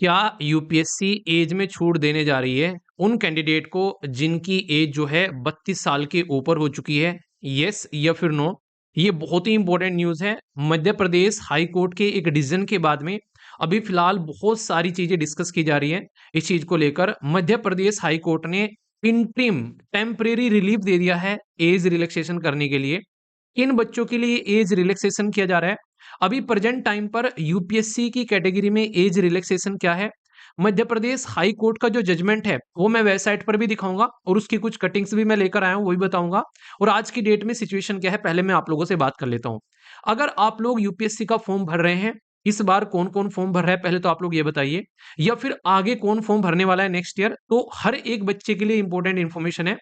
क्या UPSC as में छूट देने जा रही है उन कैंडिडेट को जिनकी एज जो है 32 साल के ऊपर हो चुकी है? यस या फिर नो? ये बहुत ही इंपॉर्टेंट न्यूज़ है। मध्य प्रदेश हाई कोर्ट के एक डिसीजन के बाद में अभी फिलहाल बहुत सारी चीजें डिस्कस की जा रही हैं। इस चीज को लेकर मध्य प्रदेश हाई कोर्ट ने इंट्रिम टेम्परेरी रिलीफ दे दिया है एज रिलैक्सेशन करने के लिए। किन बच्चों के लिए एज रिलैक्सेशन किया जा रहा है? अभी प्रेजेंट टाइम पर यूपीएससी की कैटेगरी में एज रिलैक्सेशन क्या है? मध्य प्रदेश हाई कोर्ट का जो जजमेंट है वो मैं वेबसाइट पर भी दिखाऊंगा और उसकी कुछ कटिंग्स भी मैं लेकर आया हूं, वो भी बताऊंगा। और आज की डेट में सिचुएशन क्या है पहले मैं आप लोगों से बात कर लेता हूं। अगर आप लोग यूपीएससी का फॉर्म भर रहे हैं, इस बार कौन कौन फॉर्म भर रहा है पहले तो आप लोग ये बताइए, या फिर आगे कौन फॉर्म भरने वाला है नेक्स्ट ईयर, तो हर एक बच्चे के लिए इंपॉर्टेंट इंफॉर्मेशन है।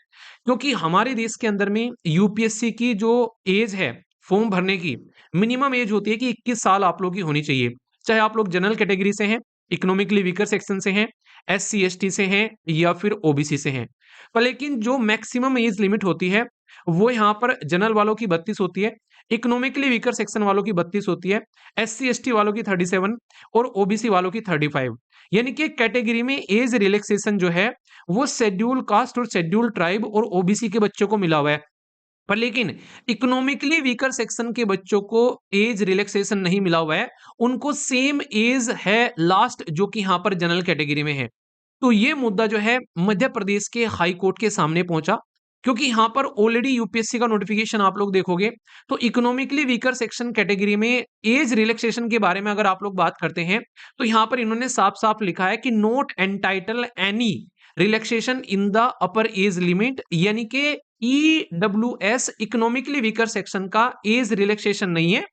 क्योंकि हमारे देश के अंदर में यूपीएससी की जो एज है फॉर्म भरने की, मिनिमम एज होती है कि 21 साल आप लोग की होनी चाहिए। चाहे आप लोग जनरल कैटेगरी से हैं, इकोनॉमिकली वीकर सेक्शन से हैं, एससी एसटी से हैं या फिर ओबीसी से हैं। पर लेकिन जो मैक्सिमम एज लिमिट होती है वो यहाँ पर जनरल वालों की 32 होती है, इकोनॉमिकली वीकर सेक्शन वालों की 32 होती है, एससी एसटी वालों की 37 और ओबीसी वालों की 35। यानी कि कैटेगरी में एज रिलैक्सेशन जो है वो शेड्यूल कास्ट और शेड्यूल ट्राइब और ओबीसी के बच्चों को मिला हुआ है। पर लेकिन इकोनॉमिकली वीकर सेक्शन के बच्चों को एज रिलैक्सेशन नहीं मिला हुआ है, उनको सेम एज है लास्ट जो कि यहां पर जनरल कैटेगरी में है। तो ये मुद्दा जो है मध्य प्रदेश के हाई कोर्ट के सामने पहुंचा, क्योंकि यहां पर ऑलरेडी यूपीएससी का नोटिफिकेशन आप लोग देखोगे तो इकोनॉमिकली वीकर सेक्शन कैटेगरी में एज रिलैक्सेशन के बारे में अगर आप लोग बात करते हैं तो यहां पर इन्होंने साफ साफ लिखा है कि not entitled any relaxation in the upper age limit, यानी कि ईडब्ल्यूएस इकोनॉमिकली वीकर सेक्शन का एज रिलैक्सेशन नहीं है।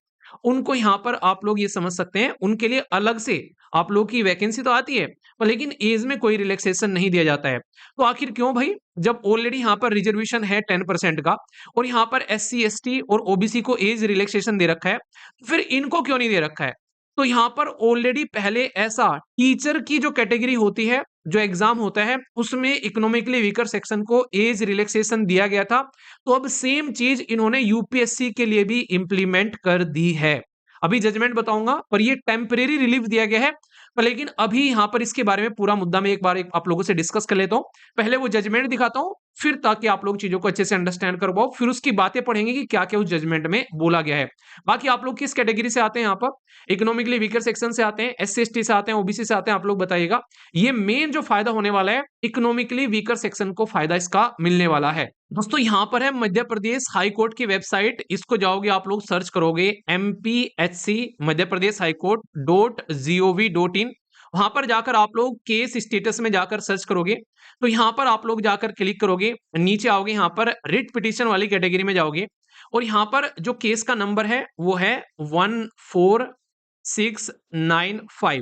उनको यहां पर आप लोग ये समझ सकते हैं उनके लिए अलग से आप लोग की वैकेंसी तो आती है, पर लेकिन एज में कोई रिलैक्सेशन नहीं दिया जाता है। तो आखिर क्यों भाई, जब ऑलरेडी यहां पर रिजर्वेशन है 10% का और यहां पर एससी एसटी और ओबीसी को एज रिलैक्सेशन दे रखा है, फिर इनको क्यों नहीं दे रखा है? तो यहां पर ऑलरेडी पहले ऐसा टीचर की जो कैटेगरी होती है, जो एग्जाम होता है उसमें इकोनॉमिकली वीकर सेक्शन को एज रिलैक्सेशन दिया गया था। तो अब सेम चीज इन्होंने यूपीएससी के लिए भी इंप्लीमेंट कर दी है। अभी जजमेंट बताऊंगा, पर ये टेम्परेरी रिलीफ दिया गया है। पर लेकिन अभी यहां पर इसके बारे में पूरा मुद्दा मैं एक बार आप लोगों से डिस्कस कर लेता हूं। पहले वो जजमेंट दिखाता हूं, फिर ताकि आप लोग चीजों को अच्छे से अंडरस्टैंड कर पाओ, फिर उसकी बातें पढ़ेंगे कि क्या क्या उस जजमेंट में बोला गया है। बाकी आप लोग किस कैटेगरी से आते हैं, यहाँ पर इकोनॉमिकली वीकर सेक्शन से आते हैं, एससी एसटी से आते हैं, ओबीसी से आते हैं, आप लोग बताइएगा। ये मेन जो फायदा होने वाला है, इकोनॉमिकली वीकर सेक्शन को फायदा इसका मिलने वाला है। दोस्तों यहाँ पर है मध्य प्रदेश हाई कोर्ट की वेबसाइट, इसको जाओगे आप लोग सर्च करोगे MPHC Madhya Pradesh high court .gov.in। वहां पर जाकर आप लोग केस स्टेटस में जाकर सर्च करोगे तो यहाँ पर आप लोग जाकर क्लिक करोगे, नीचे आओगे, यहाँ पर रिट पिटीशन वाली कैटेगरी में जाओगे और यहाँ पर जो केस का नंबर है वो है 14695।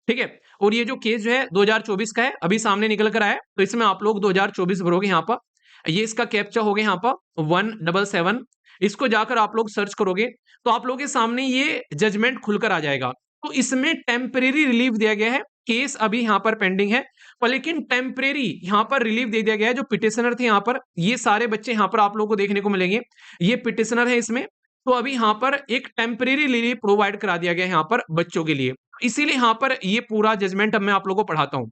ठीक है, और ये जो केस जो है 2024 का है, अभी सामने निकल कर आया, तो इसमें आप लोग 2024 भरोगे। यहाँ पर ये इसका कैप्चा हो गया, यहाँ पर 177। इसको जाकर आप लोग सर्च करोगे तो आप लोगों के सामने ये जजमेंट खुलकर आ जाएगा। तो इसमें टेम्परेरी रिलीफ दिया गया है, केस अभी यहाँ पर पेंडिंग है, पर लेकिन टेम्परेरी यहाँ पर रिलीफ दे दिया गया है। जो पिटिशनर थे यहाँ पर, ये सारे बच्चे यहाँ पर आप लोगों को देखने को मिलेंगे, ये पिटिशनर है इसमें। तो अभी यहाँ पर एक टेम्परेरी रिलीफ प्रोवाइड करा दिया गया है यहाँ पर बच्चों के लिए, इसीलिए यहाँ पर ये पूरा जजमेंट अब मैं आप लोगों को पढ़ाता हूँ।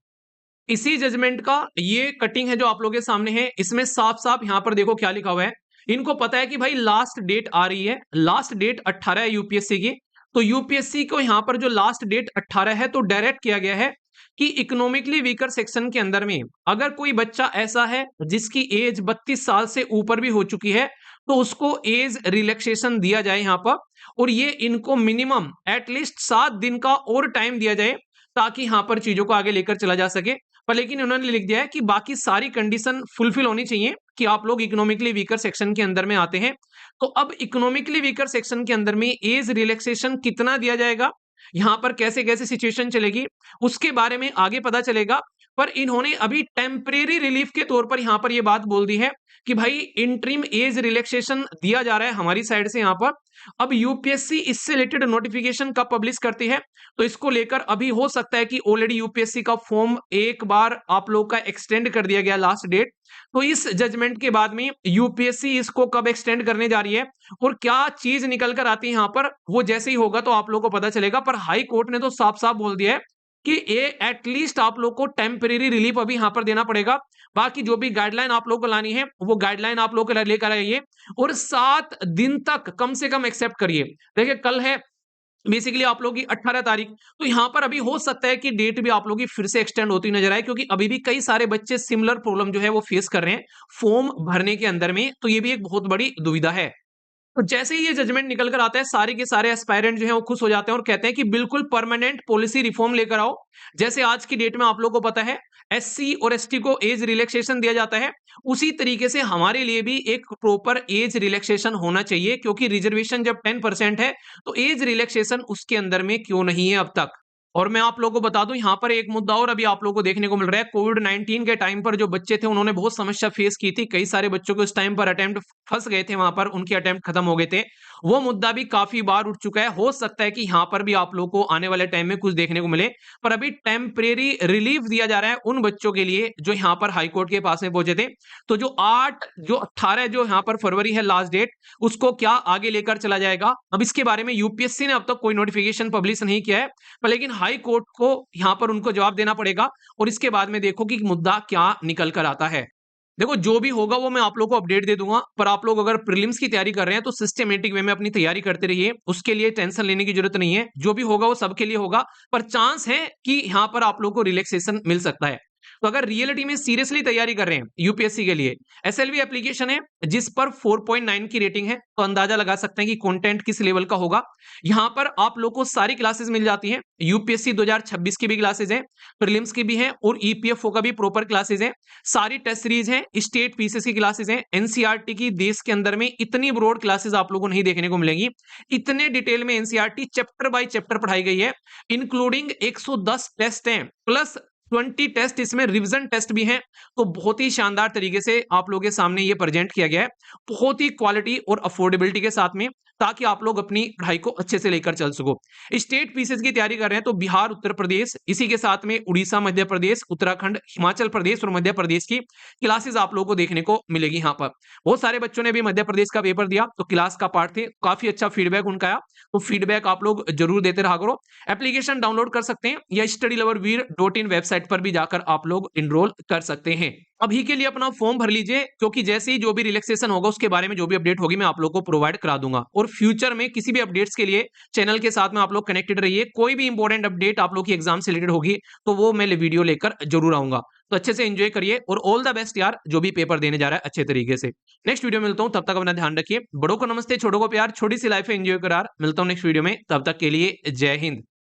इसी जजमेंट का ये कटिंग है जो आप लोगों के सामने है, इसमें साफ साफ यहाँ पर देखो क्या लिखा हुआ है। इनको पता है कि भाई लास्ट डेट आ रही है, लास्ट डेट 18 है यूपीएससी की। तो यूपीएससी को यहाँ पर जो लास्ट डेट 18 है तो डायरेक्ट किया गया है कि इकोनॉमिकली वीकर सेक्शन के अंदर में अगर कोई बच्चा ऐसा है जिसकी एज 32 साल से ऊपर भी हो चुकी है तो उसको एज रिलैक्सेशन दिया जाए यहाँ पर। और ये इनको मिनिमम एटलीस्ट 7 दिन का और टाइम दिया जाए ताकि यहाँ पर चीजों को आगे लेकर चला जा सके। पर लेकिन उन्होंने लिख दिया है कि बाकी सारी कंडीशन फुलफिल होनी चाहिए कि आप लोग इकोनॉमिकली वीकर सेक्शन के अंदर में आते हैं। तो अब इकोनॉमिकली वीकर सेक्शन के अंदर में एज रिलैक्सेशन कितना दिया जाएगा, यहाँ पर कैसे कैसे सिचुएशन चलेगी, उसके बारे में आगे पता चलेगा। पर इन्होंने अभी टेम्परेरी रिलीफ के तौर पर यहाँ पर ये बात बोल दी है कि भाई इंटरिम एज रिलैक्सेशन दिया जा रहा है हमारी साइड से यहाँ पर। अब यूपीएससी इससे रिलेटेड नोटिफिकेशन कब पब्लिश करती है, तो इसको लेकर अभी हो सकता है कि ऑलरेडी यूपीएससी का फॉर्म एक बार आप लोग का एक्सटेंड कर दिया गया लास्ट डेट। तो इस जजमेंट के बाद में यूपीएससी इसको कब एक्सटेंड करने जा रही है और क्या चीज निकल कर आती है यहाँ पर, वो जैसे ही होगा तो आप लोगों को पता चलेगा। पर हाई कोर्ट ने तो साफ साफ बोल दिया है कि ये एटलीस्ट आप लोग को टेम्परेरी रिलीफ अभी यहां पर देना पड़ेगा। बाकी जो भी गाइडलाइन आप लोग को लानी है वो गाइडलाइन आप लोग को लेकर आइए और 7 दिन तक कम से कम एक्सेप्ट करिए। देखिए कल है बेसिकली आप लोगों की 18 तारीख, तो यहां पर अभी हो सकता है कि डेट भी आप लोगों की फिर से एक्सटेंड होती नजर आए, क्योंकि अभी भी कई सारे बच्चे सिमिलर प्रॉब्लम जो है वो फेस कर रहे हैं फॉर्म भरने के अंदर में, तो ये भी एक बहुत बड़ी दुविधा है। तो जैसे ही ये जजमेंट निकल कर आता है, सारे के सारे एस्पायरेंट जो है वो खुश हो जाते हैं और कहते हैं कि बिल्कुल परमानेंट पॉलिसी रिफॉर्म लेकर आओ। जैसे आज की डेट में आप लोगों को पता है एससी और एसटी को एज रिलैक्सेशन दिया जाता है, उसी तरीके से हमारे लिए भी एक प्रॉपर एज रिलैक्सेशन होना चाहिए, क्योंकि रिजर्वेशन जब 10% है तो एज रिलैक्सेशन उसके अंदर में क्यों नहीं है अब तक। और मैं आप लोगों को बता दूं यहां पर एक मुद्दा और अभी आप लोगों को देखने को मिल रहा है। कोविड-19 के टाइम पर जो बच्चे थे उन्होंने बहुत समस्या फेस की थी, कई सारे बच्चों को इस टाइम पर अटेम्प्ट फंस गए थे, वहां पर उनके अटेम्प्ट खत्म हो गए थे। वो मुद्दा भी काफी बार उठ चुका है, हो सकता है कि यहां पर भी आप लोगों को आने वाले टाइम में कुछ देखने को मिले, पर अभी टेम्परेरी रिलीफ दिया जा रहा है उन बच्चों के लिए जो यहाँ पर हाईकोर्ट के पास में पहुंचे थे। तो जो 18 जो यहाँ पर फरवरी है लास्ट डेट, उसको क्या आगे लेकर चला जाएगा, अब इसके बारे में यूपीएससी ने अब तक कोई नोटिफिकेशन पब्लिश नहीं किया है, पर लेकिन हाई कोर्ट को यहां पर उनको जवाब देना पड़ेगा और इसके बाद में देखो कि मुद्दा क्या निकल कर आता है। देखो जो भी होगा वो मैं आप लोगों को अपडेट दे दूंगा, पर आप लोग अगर प्रीलिम्स की तैयारी कर रहे हैं तो सिस्टमेटिक वे में अपनी तैयारी करते रहिए, उसके लिए टेंशन लेने की जरूरत नहीं है। जो भी होगा वो सबके लिए होगा, पर चांस है कि यहां पर आप लोग को रिलैक्सेशन मिल सकता है। तो अगर रियलिटी में सीरियसली तैयारी कर रहे हैं यूपीएससी के लिए, एसएलवी एप्लीकेशन है जिस पर 4.9 की रेटिंग है, तो अंदाजा लगा सकते हैं कि कंटेंट किस लेवल का होगा। यहां पर आप लोग को सारी क्लासेस मिल जाती हैं, यूपीएससी 2026 की भी क्लासेस हैं, प्रीलिम्स की भी हैं और ईपीएफओ का भी प्रॉपर क्लासेस हैं, सारी टेस्ट सीरीज हैं, स्टेट पीसीएस की क्लासेस हैं, एनसीईआरटी की देश के अंदर में इतनी ब्रॉड क्लासेस आप लोगों को नहीं देखने को मिलेंगी। इतने डिटेल में एनसीईआरटी चैप्टर बाय चैप्टर पढ़ाई गई है, इंक्लूडिंग 110 टेस्ट हैं प्लस 20 टेस्ट इसमें रिवीजन टेस्ट भी हैं। तो बहुत ही शानदार तरीके से आप लोगों के सामने ये प्रेजेंट किया गया है, बहुत ही क्वालिटी और अफोर्डेबिलिटी के साथ में, ताकि आप लोग अपनी पढ़ाई को अच्छे से लेकर चल सको। स्टेट पीसीएस की तैयारी कर रहे हैं तो बिहार, उत्तर प्रदेश, इसी के साथ में उड़ीसा, मध्य प्रदेश, उत्तराखंड, हिमाचल प्रदेश और मध्य प्रदेश की क्लासेस आप लोगों को देखने को मिलेगी। यहाँ पर बहुत सारे बच्चों ने भी मध्य प्रदेश का पेपर दिया, तो क्लास का पार्ट थे, काफी अच्छा फीडबैक उनका आया, तो फीडबैक आप लोग जरूर देते रहा करो। एप्लीकेशन डाउनलोड कर सकते हैं या studyloverveer.in वेबसाइट पर भी जाकर आप लोग इनरोल कर सकते हैं। अभी के लिए अपना फॉर्म भर लीजिए, क्योंकि जैसे ही जो भी रिलैक्सेशन होगा उसके बारे में जो भी अपडेट होगी मैं आप लोग को प्रोवाइड करा दूंगा। और फ्यूचर में किसी भी अपडेट्स के लिए चैनल के साथ में आप लोग कनेक्टेड रहिए, कोई भी इंपॉर्टेंट अपडेट आप लोग की एग्जाम से रिलेटेड होगी तो वो मैं वीडियो लेकर जरूर आऊंगा। तो अच्छे से एंजॉय करिए और ऑल द बेस्ट यार, जो भी पेपर देने जा रहा है अच्छे तरीके से। नेक्स्ट वीडियो में मिलता हूं, तब तक अपना ध्यान रखिए। बड़ों को नमस्ते, छोटों को प्यार, छोटी सी लाइफ है एंजॉय करार। मिलता हूं नेक्स्ट वीडियो में, तब तक के लिए जय हिंद।